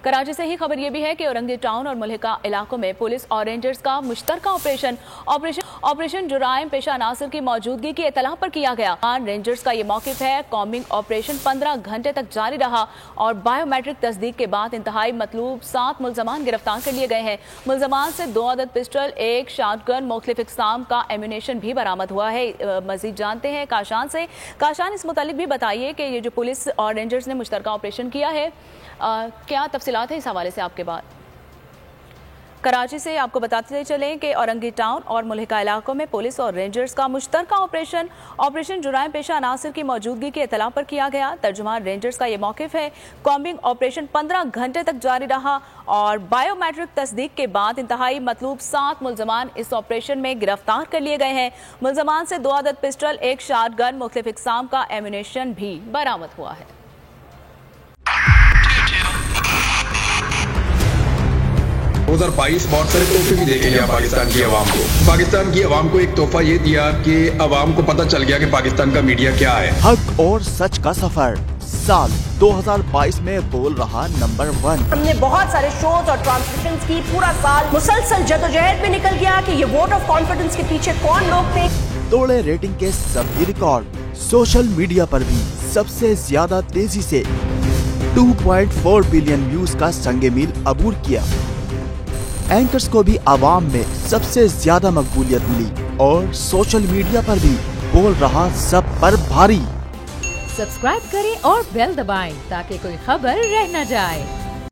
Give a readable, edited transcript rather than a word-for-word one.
कराची से ही खबर ये भी है कि औरंगी टाउन और मुल्हिका इलाकों में पुलिस और रेंजर्स का मुश्तरका ऑपरेशन जुराइम पेशा अनासर की मौजूदगी की इतला पर किया गया। रेंजर्स का ये मौकिफ है। कॉम्बिंग ऑपरेशन 15 घंटे तक जारी रहा और बायोमेट्रिक तस्दीक के बाद इंतहाई मतलूब 7 मुल्जमान गिरफ्तार कर लिए गए हैं। मुल्जमान से 2 अदद पिस्टल, 1 शॉटगन, मुख्तलिफ इक़साम का एम्यूनेशन भी बरामद हुआ है। मजीद जानते हैं काशान से। काशान, इस मुतालिक भी बताइए कि ये जो पुलिस और रेंजर्स ने मुश्तरका ऑपरेशन किया है, क्या तफसीलात है इस हवाले से आपके बाद? कराची से आपको बताते चलें कि औरंगी टाउन और मुल्हिका इलाकों में पुलिस और रेंजर्स का मुश्तरका ऑपरेशन जुराइम पेशा अनासर की मौजूदगी की इतला पर किया गया। तर्जुमान रेंजर्स का ये मौकिफ है। कॉम्बिंग ऑपरेशन 15 घंटे तक जारी रहा और बायोमेट्रिक तस्दीक के बाद इंतहाई मतलूब 7 मुल्जमान इस ऑपरेशन में गिरफ्तार कर लिए गए हैं। मुल्जमान से 2 अदद पिस्टल, 1 शॉटगन, मुख्तलिफ इक़साम का एम्यूनेशन भी बरामद हुआ है। 2022 बहुत सारे तोहफे भी देके गया पाकिस्तान की आवाम को। पाकिस्तान की आवाम को एक तोहफा ये दिया कि आवाम को पता चल गया कि पाकिस्तान का मीडिया क्या है। हक और सच का सफर साल 2022 में बोल रहा नंबर 1। हमने बहुत सारे शोज और ट्रांसमिशंस की, पूरा साल मुसलसल जदोजहद में निकल गया कि ये वोट ऑफ कॉन्फिडेंस के पीछे कौन लोग थे। तोड़े रेटिंग के सभी रिकॉर्ड। सोशल मीडिया पर भी सबसे ज्यादा तेजी से 2.4 बिलियन व्यूज का संगे मील अबूर किया। एंकर्स को भी आवाम में सबसे ज्यादा मकबूलियत मिली और सोशल मीडिया पर भी बोल रहा सब पर भारी। सब्सक्राइब करें और बेल दबाएं ताकि कोई खबर रह न जाए।